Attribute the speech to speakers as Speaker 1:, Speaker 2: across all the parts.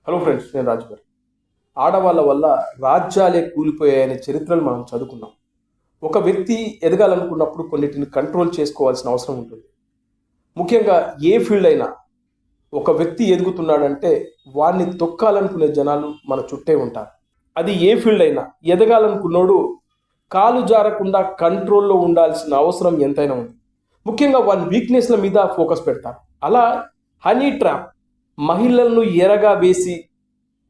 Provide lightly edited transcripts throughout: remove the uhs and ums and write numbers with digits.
Speaker 1: Hello friends, నేను రాజు గారు. ఆడవాళ్ళ వల్ల రాజ్యాలే కూలిపోయాయనే చరిత్రను మనం చదువుకున్నాం. ఒక వ్యక్తి ఎదగాలనుకున్నప్పుడు కొన్నిటిని కంట్రోల్ చేసుకోవాల్సిన అవసరం ఉంటుంది. ముఖ్యంగా ఏ ఫీల్డ్ అయినా ఒక వ్యక్తి ఎదుగుతున్నాడంటే వాడిని తొక్కాలనుకునే జనాలు మన చుట్టే ఉంటారు. అది ఏ ఫీల్డ్ అయినా ఎదగాలనుకున్నోడు కాలు జారకుండా కంట్రోల్లో ఉండాల్సిన అవసరం ఎంతైనా ఉంది. ముఖ్యంగా వాని వీక్నెస్ల మీద ఫోకస్ పెడతారు. అలా హనీ ట్రాప్ మహిళలను ఎరగా వేసి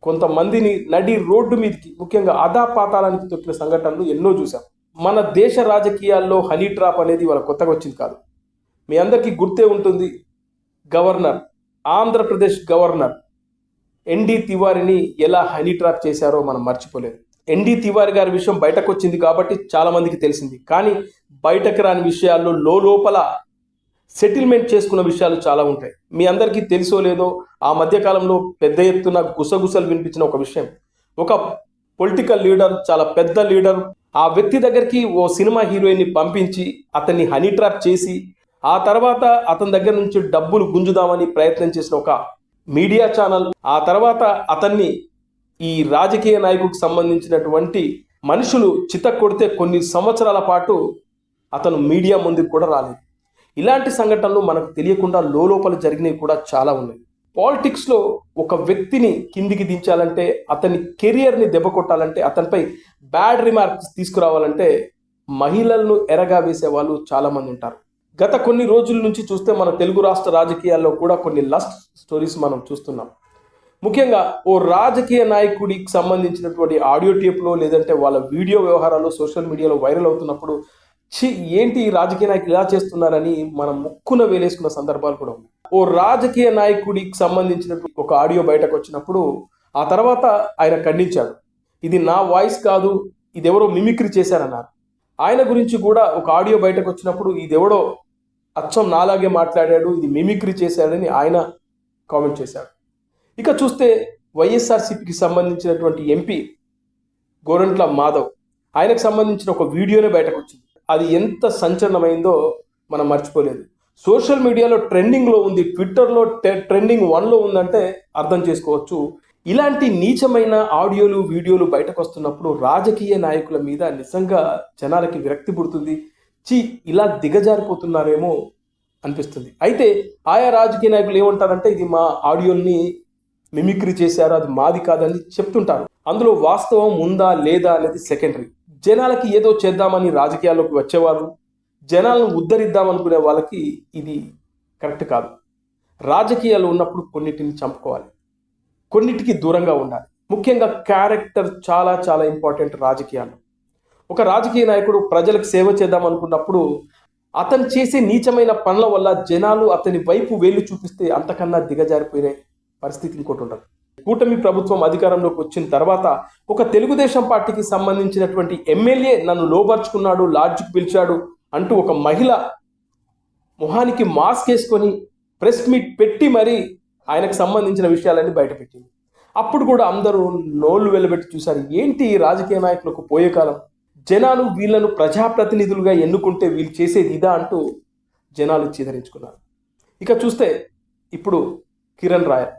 Speaker 1: కొంతమందిని నడి రోడ్డు మీదకి, ముఖ్యంగా అధాపాతాళానికి తొక్కిన సంఘటనలు ఎన్నో చూసాం. మన దేశ రాజకీయాల్లో హనీ ట్రాప్ అనేది వాళ్ళ కొత్తగా వచ్చింది కాదు. మీ అందరికీ గుర్తే ఉంటుంది. ఆంధ్రప్రదేశ్ గవర్నర్ ఎన్డి తివారిని ఎలా హనీ ట్రాప్ చేశారో మనం మర్చిపోలేదు. ఎన్డి తివారి గారి విషయం బయటకు వచ్చింది కాబట్టి చాలా మందికి తెలిసింది. కానీ బయటకు రాని విషయాల్లో లోపల సెటిల్మెంట్ చేసుకున్న విషయాలు చాలా ఉంటాయి. మీ అందరికీ తెలుసో లేదో, ఆ మధ్యకాలంలో పెద్ద ఎత్తున గుసగుసలు వినిపించిన ఒక విషయం, ఒక పొలిటికల్ లీడర్, చాలా పెద్ద లీడర్, ఆ వ్యక్తి దగ్గరికి ఓ సినిమా హీరోయిన్ని పంపించి అతన్ని హనీ ట్రాప్ చేసి ఆ తర్వాత అతని దగ్గర నుంచి డబ్బులు గుంజుదామని ప్రయత్నం చేసిన ఒక మీడియా ఛానల్, ఆ తర్వాత అతన్ని ఈ రాజకీయ నాయకుడికి సంబంధించినటువంటి మనుషులు చితక్కొడితే కొన్ని సంవత్సరాల పాటు అతను మీడియా ముందుకు కూడా రాలేదు. ఇలాంటి సంఘటనలు మనకు తెలియకుండా లోపల జరిగినవి కూడా చాలా ఉన్నాయి. పాలిటిక్స్లో ఒక వ్యక్తిని కిందికి దించాలంటే, అతని కెరియర్ని దెబ్బ కొట్టాలంటే, అతనిపై బ్యాడ్ రిమార్క్స్ తీసుకురావాలంటే మహిళలను ఎరగా వేసే వాళ్ళు చాలామంది ఉంటారు. గత కొన్ని రోజుల నుంచి చూస్తే మన తెలుగు రాష్ట్ర రాజకీయాల్లో కూడా కొన్ని లస్ట్ స్టోరీస్ మనం చూస్తున్నాం. ముఖ్యంగా ఓ రాజకీయ నాయకుడికి సంబంధించినటువంటి ఆడియో టేప్లో లేదంటే వాళ్ళ వీడియో వ్యవహారాలు సోషల్ మీడియాలో వైరల్ అవుతున్నప్పుడు ఏంటి ఈ రాజకీయ నాయకులు ఇలా చేస్తున్నారని మనం ముక్కున వేలేసుకున్న సందర్భాలు కూడా ఉన్నాయి. ఓ రాజకీయ నాయకుడికి సంబంధించినటువంటి ఒక ఆడియో బయటకు వచ్చినప్పుడు ఆ తర్వాత ఆయన ఖండించాడు. ఇది నా వాయిస్ కాదు, ఇదెవరో మిమిక్రీ చేశారన్నారు. ఆయన గురించి కూడా ఒక ఆడియో బయటకు వచ్చినప్పుడు ఇదెవడో అచ్చం నాలాగే మాట్లాడాడు, ఇది మిమిక్రీ చేశాడని ఆయన కామెంట్ చేశాడు. ఇక చూస్తే వైఎస్ఆర్సీపీకి సంబంధించినటువంటి ఎంపీ గోరంట్ల మాధవ్, ఆయనకు సంబంధించిన ఒక వీడియోనే బయటకు వచ్చింది. అది ఎంత సంచలనమైందో మనం మర్చిపోలేదు. సోషల్ మీడియాలో ట్రెండింగ్లో ఉంది, ట్విట్టర్లో ట్రెండింగ్ 1లో ఉందంటే అర్థం చేసుకోవచ్చు. ఇలాంటి నీచమైన ఆడియోలు వీడియోలు బయటకు వస్తున్నప్పుడు రాజకీయ నాయకుల మీద నిజంగా జనాలకి విరక్తి పుడుతుంది. ఇలా దిగజారిపోతున్నారేమో అనిపిస్తుంది. అయితే ఆయా రాజకీయ నాయకులు ఏమంటారంటే ఇది మా ఆడియోని మిమిక్రీ చేశారు, అది మాది కాదని చెప్తుంటారు. అందులో వాస్తవం ఉందా లేదా అనేది సెకండరీ. జనాలకి ఏదో చేద్దామని రాజకీయాల్లోకి వచ్చేవాళ్ళు, జనాలను ఉద్ధరిద్దామనుకునే వాళ్ళకి ఇది కరెక్ట్ కాదు. రాజకీయాలు ఉన్నప్పుడు కొన్నిటిని చంపుకోవాలి, కొన్నిటికి దూరంగా ఉండాలి. ముఖ్యంగా క్యారెక్టర్ చాలా చాలా ఇంపార్టెంట్ రాజకీయాల్లో. ఒక రాజకీయ నాయకుడు ప్రజలకు సేవ చేద్దాం అనుకున్నప్పుడు అతను చేసే నీచమైన పనుల వల్ల జనాలు అతని వైపు వేలు చూపిస్తే అంతకన్నా దిగజారిపోయే పరిస్థితి ఇంకోటి ఉండదు. కూటమి ప్రభుత్వం అధికారంలోకి వచ్చిన తర్వాత ఒక తెలుగుదేశం పార్టీకి సంబంధించినటువంటి ఎమ్మెల్యే నన్ను లోబర్చుకున్నాడు, లాడ్జ్కి పిలిచాడు అంటూ ఒక మహిళ మొహానికి మాస్క్ వేసుకొని ప్రెస్ మీట్ పెట్టి మరీ ఆయనకు సంబంధించిన విషయాలన్నీ బయటపెట్టింది. అప్పుడు కూడా అందరూ నోళ్లు వెలబెట్టి చూశారు. ఏంటి రాజకీయ నాయకులకు పోయే కాలం, జనాలు వీళ్ళను ప్రజాప్రతినిధులుగా ఎన్నుకుంటే వీళ్ళు చేసేది ఇదా అంటూ జనాలు చీదరించుకున్నారు. ఇక చూస్తే ఇప్పుడు కిరణ్ రాయల్,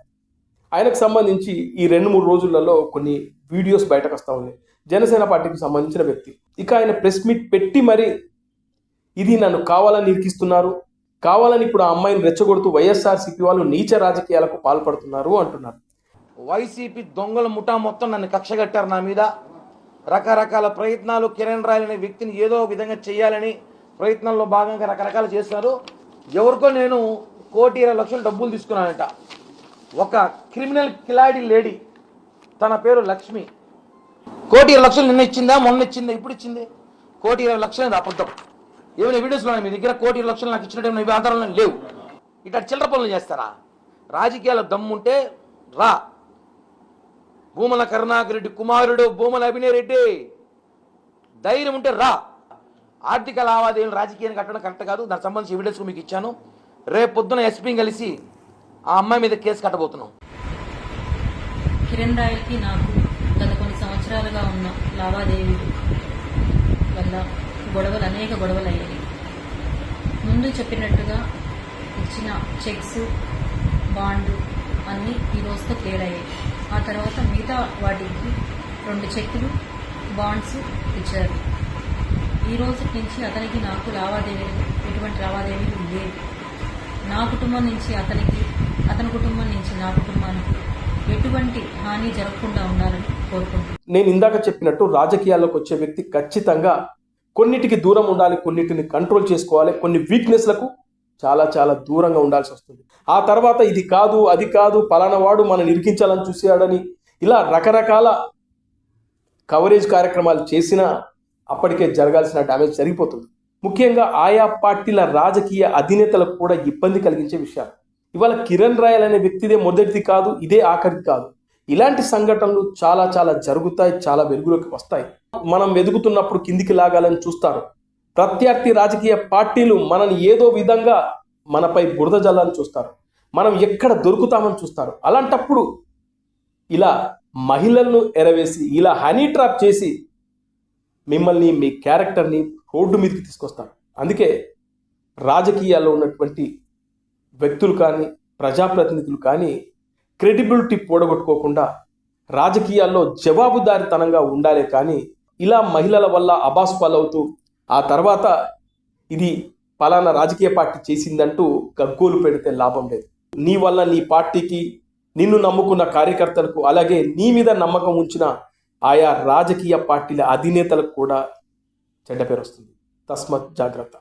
Speaker 1: ఆయనకు సంబంధించి ఈ 2-3 రోజులలో కొన్ని వీడియోస్ బయటకు వస్తూ ఉన్నాయి. జనసేన పార్టీకి సంబంధించిన వ్యక్తి. ఇక ఆయన ప్రెస్ మీట్ పెట్టి మరి ఇది నన్ను కావాలని ఇరికిస్తున్నారు, కావాలని ఇప్పుడు ఆ అమ్మాయిని రెచ్చగొడుతూ వైఎస్ఆర్సీపీ వాళ్ళు నీచ రాజకీయాలకు పాల్పడుతున్నారు అంటున్నారు.
Speaker 2: వైసీపీ దొంగల ముఠా మొత్తం నన్ను కక్షగట్టారు నా మీద. రకరకాల ప్రయత్నాలు, కిరణ్ రాయల్ అనే వ్యక్తిని ఏదో విధంగా చేయాలని ప్రయత్నంలో భాగంగా రకరకాలు చేస్తున్నారు. ఎవరికో నేను 1,20,00,000 డబ్బులు తీసుకున్నానంట. ఒక క్రిమినల్ కిలాడి లేడీ, తన పేరు లక్ష్మి, 1,20,00,000 నిన్న ఇచ్చిందా, మొన్న ఇచ్చిందా, ఇప్పుడు ఇచ్చింది? 1,20,00,000 అనేది అబద్ధం. ఏమైనా వీడియోస్లో మీ దగ్గర 1,20,00,000 నాకు ఇచ్చినట్టు ఇవి ఆధారాలు లేవు. ఇట్లా చిల్లర పనులు చేస్తారా? రాజకీయాల దమ్ముంటే రా. భూమల కరుణాకర్ రెడ్డి కుమారుడు భూమల అభినయ్ రెడ్డి, ధైర్యం ఉంటే రా. ఆర్థిక లావాదేవీలు రాజకీయాన్ని కట్టడం కరెక్ట్ కాదు. దానికి సంబంధించి ఎవిడెన్స్ మీకు ఇచ్చాను. రేపు పొద్దున ఎస్పీని కలిసి ఆ అమ్మాయి మీద కేసు కట్టబోతున్నాం.
Speaker 3: కిరణ్ రాయల్కి నాకు గత కొన్ని సంవత్సరాలుగా ఉన్న లావాదేవీలు వల్ల అనేక గొడవలు అయ్యాయి. ముందు చెప్పినట్టుగా ఇచ్చిన చెక్స్, బాండ్ అన్నీ ఈ రోజుతో క్లియర్ అయ్యాయి. ఆ తర్వాత మిగతా వాటికి 2 చెక్కులు, బాండ్స్ ఇచ్చారు. ఈ రోజు నుంచి అతనికి నాకు ఎటువంటి లావాదేవీలు లేవు. నా కుటుంబం నుంచి అతనికి, అతని కుటుంబం నుంచి నా కుటుంబానికి ఎటువంటి హాని జరగకుండా ఉండాలని కోరుకుంటున్నాను.
Speaker 1: నేను ఇందాక చెప్పినట్టు రాజకీయాల్లోకి వచ్చే వ్యక్తి ఖచ్చితంగా కొన్నిటికి దూరం ఉండాలి, కొన్నిటిని కంట్రోల్ చేసుకోవాలి, కొన్ని వీక్నెస్లకు చాలా చాలా దూరంగా ఉండాల్సి వస్తుంది. ఆ తర్వాత ఇది కాదు, అది కాదు, పలానా వాడు మనం ఇరికించాలని చూసాడని ఇలా రకరకాల కవరేజ్ కార్యక్రమాలు చేసినా అప్పటికే జరగాల్సిన డ్యామేజ్ జరిగిపోతుంది. ముఖ్యంగా ఆయా పార్టీల రాజకీయ అధినేతలకు కూడా ఇబ్బంది కలిగించే విషయాలు. ఇవాళ కిరణ్ రాయల్ అనే వ్యక్తిదే మొదటిది కాదు, ఇదే ఆఖరిది కాదు. ఇలాంటి సంఘటనలు చాలా చాలా జరుగుతాయి, చాలా వెలుగులోకి వస్తాయి. మనం వెతుకుతున్నప్పుడు కిందికి లాగాలని చూస్తారు. ప్రత్యర్థి రాజకీయ పార్టీలు మనని ఏదో విధంగా మనపై బురద జల్లాలని చూస్తారు. మనం ఎక్కడ దొరుకుతామని చూస్తారు. అలాంటప్పుడు ఇలా మహిళలను ఎరవేసి, ఇలా హనీ ట్రాప్ చేసి మిమ్మల్ని, మీ క్యారెక్టర్ని రోడ్డు మీదకి తీసుకొస్తారు. అందుకే రాజకీయాల్లో ఉన్నటువంటి వ్యక్తులు కానీ, ప్రజాప్రతినిధులు కానీ క్రెడిబిలిటీ పోడగొట్టుకోకుండా రాజకీయాల్లో జవాబుదారితనంగా ఉండాలి. కానీ ఇలా మహిళల వల్ల అబాస్ పాలవుతూ ఆ తర్వాత ఇది పలానా రాజకీయ పార్టీ చేసిందంటూ గగ్గోలు పెడితే లాభం లేదు. నీ వల్ల నీ పార్టీకి, నిన్ను నమ్ముకున్న కార్యకర్తలకు, అలాగే నీ మీద నమ్మకం ఉంచిన ఆయా రాజకీయ పార్టీల అధినేతలకు కూడా చెడ్డ పేరు వస్తుంది. తస్మత్ జాగ్రత్త.